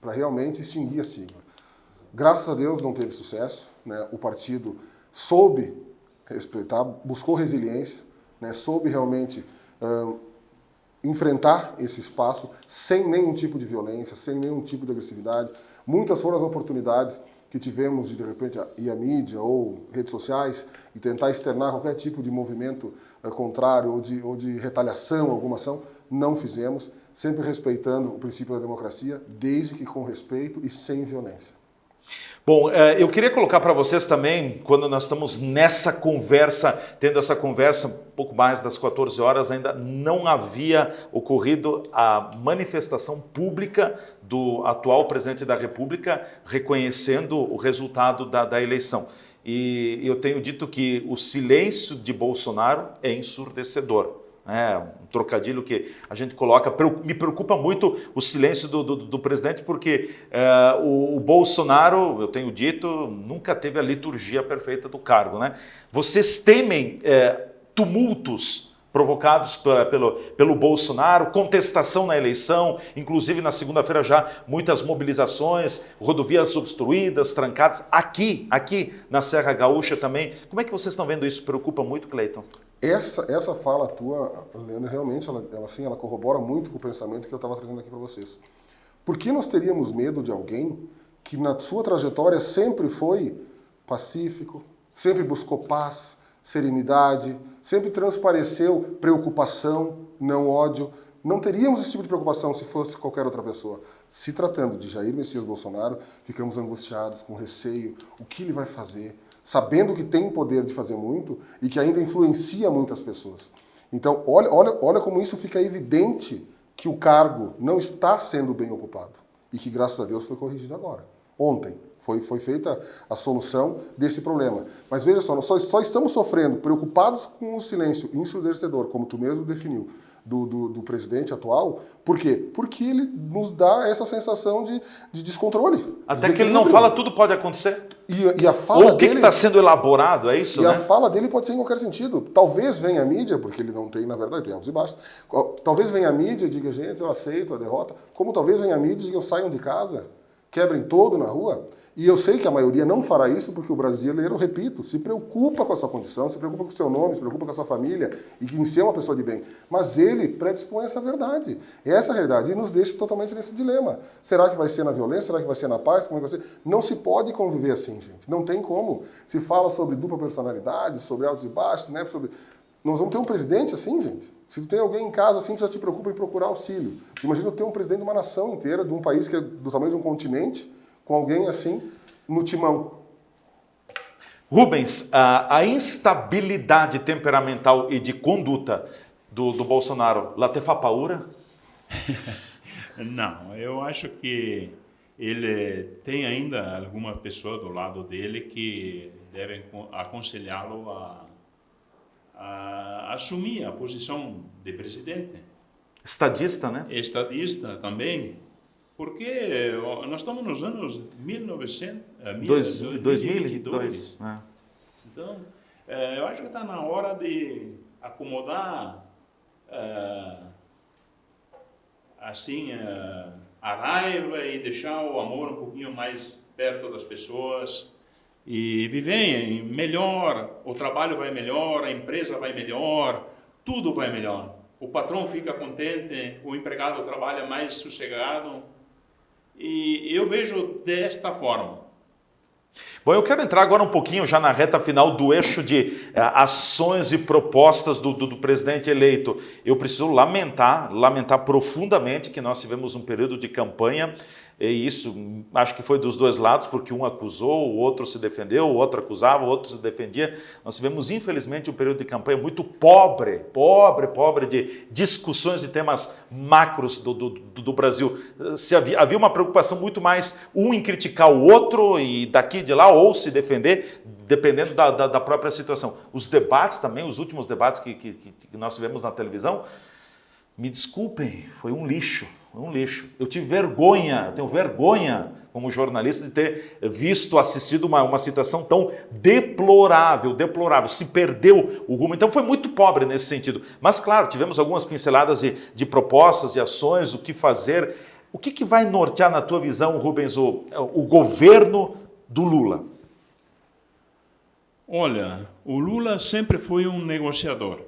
para realmente extinguir a sigla. Graças a Deus não teve sucesso, né? O partido soube respeitar, buscou resiliência, né? Soube realmente enfrentar esse espaço sem nenhum tipo de violência, sem nenhum tipo de agressividade. Muitas foram as oportunidades que tivemos de repente, ir à mídia ou redes sociais e tentar externar qualquer tipo de movimento contrário ou de retaliação, alguma ação. Não fizemos, sempre respeitando o princípio da democracia, desde que com respeito e sem violência. Bom, eu queria colocar para vocês também, quando nós estamos nessa conversa, tendo essa conversa um pouco mais das 14 horas, ainda não havia ocorrido a manifestação pública do atual presidente da República reconhecendo o resultado da eleição. E eu tenho dito que o silêncio de Bolsonaro é ensurdecedor. Um trocadilho que a gente coloca. Me preocupa muito o silêncio do presidente, porque o Bolsonaro, eu tenho dito, nunca teve a liturgia perfeita do cargo. Né? Vocês temem tumultos provocados pelo Bolsonaro, contestação na eleição, inclusive na segunda-feira já muitas mobilizações, rodovias obstruídas, trancadas, aqui na Serra Gaúcha também. Como é que vocês estão vendo isso? Preocupa muito, Cleiton? Essa fala tua, Leandro, realmente ela corrobora muito com o pensamento que eu estava trazendo aqui para vocês. Por que nós teríamos medo de alguém que na sua trajetória sempre foi pacífico, sempre buscou paz, serenidade, sempre transpareceu preocupação, não ódio? Não teríamos esse tipo de preocupação se fosse qualquer outra pessoa. Se tratando de Jair Messias Bolsonaro, ficamos angustiados, com receio, o que ele vai fazer? Sabendo que tem poder de fazer muito e que ainda influencia muitas pessoas. Então, olha como isso fica evidente que o cargo não está sendo bem ocupado e que, graças a Deus, foi corrigido agora. Ontem foi feita a solução desse problema. Mas veja só, nós só estamos sofrendo, preocupados com o silêncio ensurdecedor, como tu mesmo definiu, do presidente atual. Por quê? Porque ele nos dá essa sensação de descontrole. Até que ele não fala, tudo pode acontecer. E a fala ou o que está sendo elaborado, é isso, né? A fala dele pode ser em qualquer sentido. Talvez venha a mídia, porque ele não tem, na verdade, tem altos e baixos. Talvez venha a mídia e diga, gente, eu aceito a derrota. Como talvez venha a mídia e diga, saiam de casa, quebrem todo na rua. E eu sei que a maioria não fará isso porque o brasileiro, repito, se preocupa com a sua condição, se preocupa com o seu nome, se preocupa com a sua família e em ser uma pessoa de bem. Mas ele predispõe essa verdade. Essa realidade e nos deixa totalmente nesse dilema. Será que vai ser na violência? Será que vai ser na paz? Como é que vai ser? Não se pode conviver assim, gente. Não tem como. Se fala sobre dupla personalidade, sobre altos e baixos, né? Nós vamos ter um presidente assim, gente? Se tu tem alguém em casa assim, tu já te preocupa em procurar auxílio. Imagina ter um presidente de uma nação inteira, de um país que é do tamanho de um continente, com alguém assim no timão. Rubens, a instabilidade temperamental e de conduta do Bolsonaro, lá te fa paura? Não, eu acho que ele tem ainda alguma pessoa do lado dele que devem aconselhá-lo a assumir a posição de presidente. Estadista, né? Estadista também, porque nós estamos nos anos 2022. Então, eu acho que está na hora de acomodar assim a raiva e deixar o amor um pouquinho mais perto das pessoas e viver melhor, o trabalho vai melhor, a empresa vai melhor, tudo vai melhor. O patrão fica contente, o empregado trabalha mais sossegado. E eu vejo desta forma. Bom, eu quero entrar agora um pouquinho já na reta final do eixo de ações e propostas do presidente eleito. Eu preciso lamentar profundamente que nós tivemos um período de campanha, e isso acho que foi dos dois lados, porque um acusou, o outro se defendeu, o outro acusava, o outro se defendia. Nós tivemos, infelizmente, um período de campanha muito pobre de discussões de temas macros do Brasil. Havia uma preocupação muito mais em criticar o outro e daqui e de lá, ou se defender, dependendo da própria situação. Os debates também, os últimos debates que nós tivemos na televisão, me desculpem, foi um lixo. Eu tenho vergonha como jornalista de ter assistido uma situação tão deplorável, se perdeu o rumo. Então foi muito pobre nesse sentido. Mas claro, tivemos algumas pinceladas de propostas, de ações, o que fazer. O que vai nortear na tua visão, Rubens, o governo do Lula? Olha, o Lula sempre foi um negociador,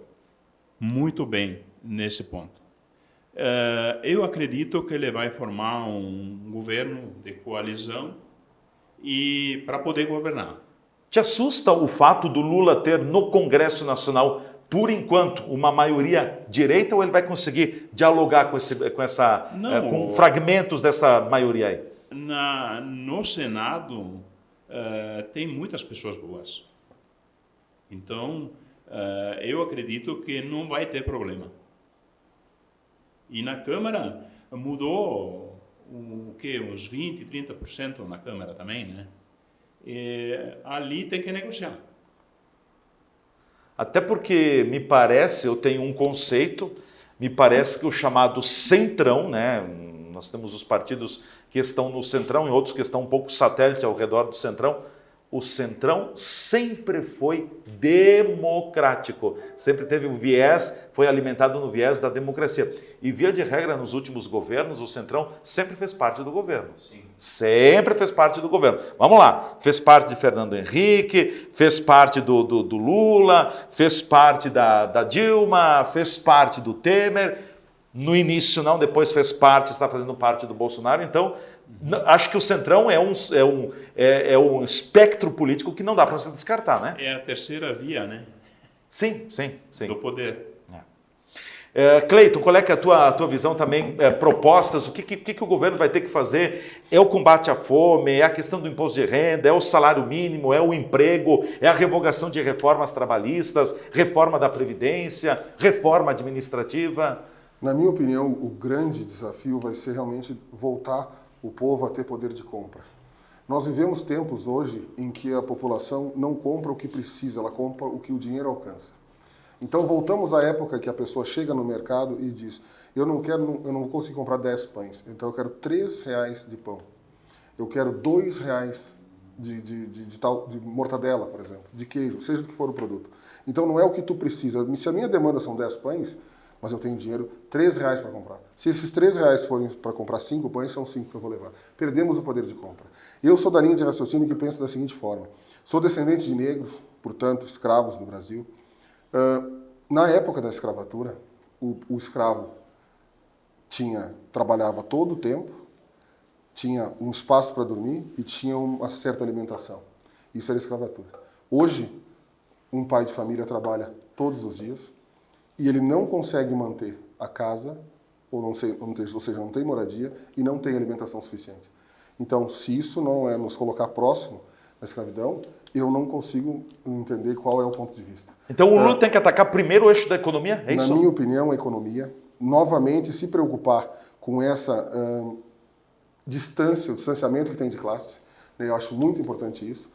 muito bem nesse ponto. Eu acredito que ele vai formar um governo de coalizão e para poder governar. Te assusta o fato do Lula ter no Congresso Nacional, por enquanto, uma maioria direita, ou ele vai conseguir dialogar com fragmentos dessa maioria aí? No Senado tem muitas pessoas boas. Então, eu acredito que não vai ter problema. E na Câmara mudou uns 20%, 30% na Câmara também, né? E ali tem que negociar. Até porque me parece, eu tenho um conceito, me parece que o chamado centrão, né? Nós temos os partidos que estão no centrão e outros que estão um pouco satélite ao redor do centrão. O centrão sempre foi democrático, sempre teve um viés, foi alimentado no viés da democracia. E via de regra, nos últimos governos, o centrão sempre fez parte do governo. Sim. Sempre fez parte do governo. Vamos lá, fez parte de Fernando Henrique, fez parte do Lula, fez parte da Dilma, fez parte do Temer. No início não, depois fez parte, está fazendo parte do Bolsonaro. Então, acho que o centrão é um espectro político que não dá para se descartar, né? É a terceira via, né? Sim. Do poder. Cleiton, qual é que é a tua visão também? Propostas, o que o governo vai ter que fazer? É o combate à fome, é a questão do imposto de renda, é o salário mínimo, é o emprego, é a revogação de reformas trabalhistas, reforma da Previdência, reforma administrativa? Na minha opinião, o grande desafio vai ser realmente voltar o povo a ter poder de compra. Nós vivemos tempos hoje em que a população não compra o que precisa, ela compra o que o dinheiro alcança. Então voltamos à época que a pessoa chega no mercado e diz: eu não vou conseguir comprar 10 pães, então eu quero R$3 de pão. Eu quero R$2 de mortadela, por exemplo, de queijo, seja do que for o produto. Então não é o que tu precisa. Se a minha demanda são 10 pães, mas eu tenho dinheiro R$3 para comprar. Se esses R$3 forem para comprar 5 pães, são 5 que eu vou levar. Perdemos o poder de compra. Eu sou da linha de raciocínio que pensa da seguinte forma. Sou descendente de negros, portanto, escravos no Brasil. Na época da escravatura, o escravo trabalhava todo o tempo, tinha um espaço para dormir e tinha uma certa alimentação. Isso era escravatura. Hoje, um pai de família trabalha todos os dias e ele não consegue manter a casa, ou seja, não tem moradia e não tem alimentação suficiente. Então, se isso não é nos colocar próximo da escravidão, eu não consigo entender qual é o ponto de vista. Então o Lula tem que atacar primeiro o eixo da economia? É isso? Na minha opinião, a economia. Novamente, se preocupar com essa distanciamento que tem de classe. Né? Eu acho muito importante isso.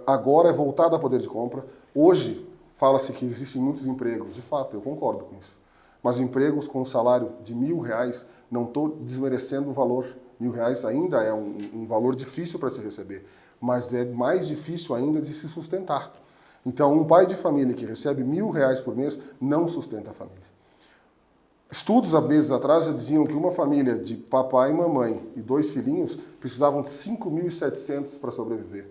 Agora é voltado a poder de compra. Hoje, fala-se que existem muitos empregos. De fato, eu concordo com isso. Mas empregos com um salário de R$1.000, não estou desmerecendo o valor. R$1.000 ainda é um valor difícil para se receber, mas é mais difícil ainda de se sustentar. Então, um pai de família que recebe R$1.000 por mês não sustenta a família. Estudos há meses atrás já diziam que uma família de papai e mamãe e 2 filhinhos precisavam de 5.700 para sobreviver.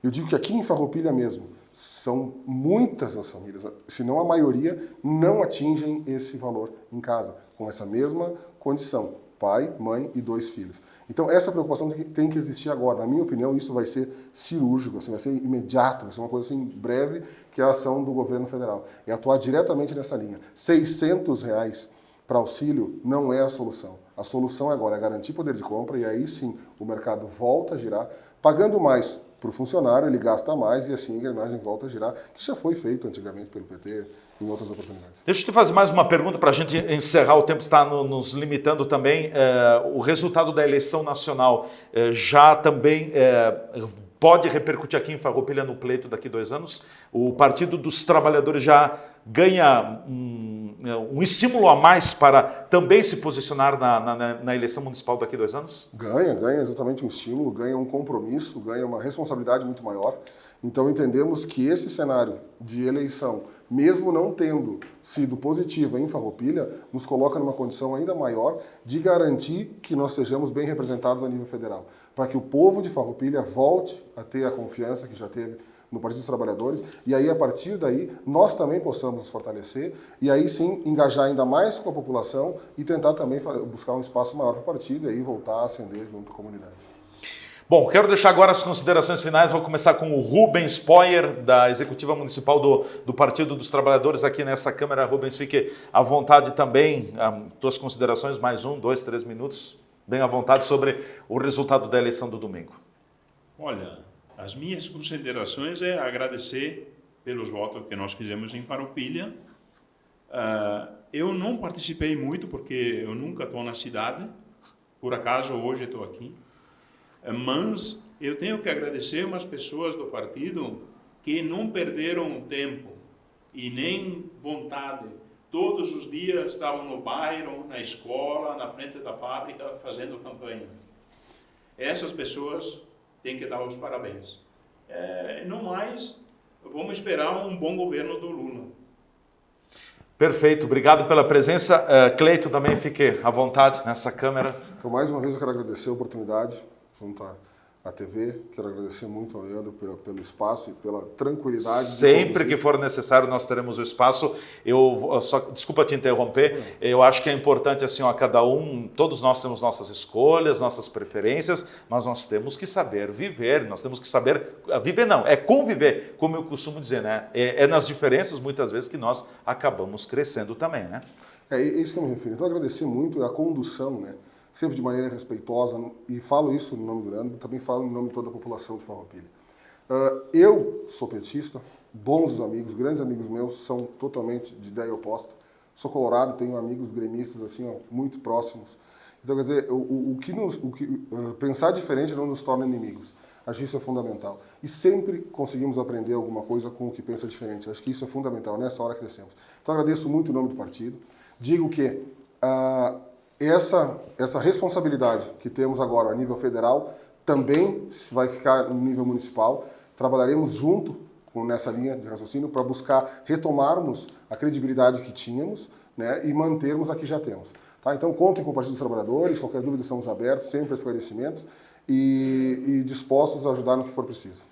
Eu digo que aqui em Farroupilha mesmo, são muitas as famílias, se não a maioria, não atingem esse valor em casa, com essa mesma condição. Pai, mãe e 2 filhos. Então essa preocupação tem que existir agora. Na minha opinião, isso vai ser cirúrgico, assim, vai ser imediato, vai ser uma coisa assim breve, que é a ação do governo federal. É atuar diretamente nessa linha. R$600 para auxílio não é a solução. A solução agora é garantir poder de compra e aí sim o mercado volta a girar, pagando mais para o funcionário, ele gasta mais e assim a engrenagem volta a girar, que já foi feito antigamente pelo PT em outras oportunidades. Deixa eu te fazer mais uma pergunta para a gente encerrar, o tempo está nos limitando também. O resultado da eleição nacional já também pode repercutir aqui em Farroupilha no pleito daqui a 2 anos? O Partido dos Trabalhadores já ganha um estímulo a mais para também se posicionar na eleição municipal daqui a 2 anos? Ganha exatamente um estímulo, ganha um compromisso, ganha uma responsabilidade muito maior. Então entendemos que esse cenário de eleição, mesmo não tendo sido positiva em Farroupilha, nos coloca numa condição ainda maior de garantir que nós sejamos bem representados a nível federal, para que o povo de Farroupilha volte a ter a confiança que já teve no Partido dos Trabalhadores, e aí a partir daí nós também possamos nos fortalecer e aí sim engajar ainda mais com a população e tentar também buscar um espaço maior para o partido e aí voltar a ascender junto à comunidade. Bom, quero deixar agora as considerações finais. Vou começar com o Rubens Poyer, da Executiva Municipal do Partido dos Trabalhadores aqui nessa Câmara. Rubens, fique à vontade também. Tuas considerações, mais 1, 2, 3 minutos, bem à vontade, sobre o resultado da eleição do domingo. Olha, as minhas considerações é agradecer pelos votos que nós fizemos em Farroupilha. Eu não participei muito porque eu nunca estou na cidade. Por acaso, hoje estou aqui. Mas eu tenho que agradecer umas pessoas do partido que não perderam tempo e nem vontade. Todos os dias estavam no bairro, na escola, na frente da fábrica, fazendo campanha. Essas pessoas têm que dar os parabéns. Não mais, vamos esperar um bom governo do Lula. Perfeito, obrigado pela presença. Cleito, também fique à vontade nessa câmera. Então, mais uma vez, eu quero agradecer a oportunidade junto à TV. Quero agradecer muito ao Leandro pelo espaço e pela tranquilidade. Sempre que for necessário, nós teremos o espaço. Desculpa te interromper, eu acho que é importante, assim, a cada um, todos nós temos nossas escolhas, nossas preferências, mas nós temos que saber viver, nós temos que saber, viver não, é conviver, como eu costumo dizer, né? É nas diferenças, muitas vezes, que nós acabamos crescendo também, né? É isso que eu me refiro. Então, agradecer muito a condução, né? Sempre de maneira respeitosa, e falo isso no nome do Leandro, também falo em nome de toda a população de Farroupilha. Eu sou petista, bons amigos, grandes amigos meus são totalmente de ideia oposta. Sou colorado, tenho amigos gremistas assim, muito próximos. Então, quer dizer, pensar diferente não nos torna inimigos. Acho que isso é fundamental. E sempre conseguimos aprender alguma coisa com o que pensa diferente. Acho que isso é fundamental, nessa hora crescemos. Então, agradeço muito o nome do partido. Digo que essa responsabilidade que temos agora a nível federal também vai ficar no nível municipal. Trabalharemos junto nessa linha de raciocínio para buscar retomarmos a credibilidade que tínhamos, né, e mantermos a que já temos. Tá? Então, contem com o Partido dos Trabalhadores, qualquer dúvida estamos abertos, sempre a esclarecimentos e dispostos a ajudar no que for preciso.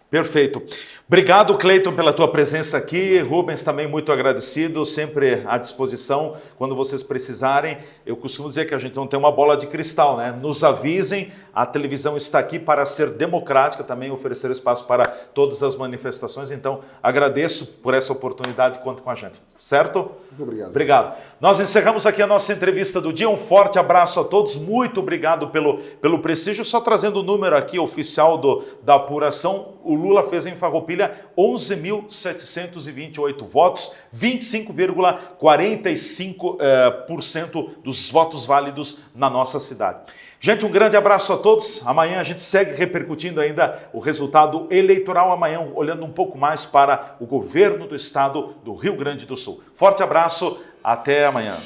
Perfeito. Obrigado, Cleiton, pela tua presença aqui. Rubens, também muito agradecido, sempre à disposição quando vocês precisarem. Eu costumo dizer que a gente não tem uma bola de cristal, né? Nos avisem, a televisão está aqui para ser democrática, também oferecer espaço para todas as manifestações. Então, agradeço por essa oportunidade, conta com a gente, certo? Muito obrigado. Obrigado. Nós encerramos aqui a nossa entrevista do dia. Um forte abraço a todos, muito obrigado pelo prestígio. Só trazendo o número aqui oficial da apuração, o Lula fez em Farroupilha 11.728 votos, 25,45% dos votos válidos na nossa cidade. Gente, um grande abraço a todos. Amanhã a gente segue repercutindo ainda o resultado eleitoral. Amanhã, olhando um pouco mais para o governo do estado do Rio Grande do Sul. Forte abraço, até amanhã.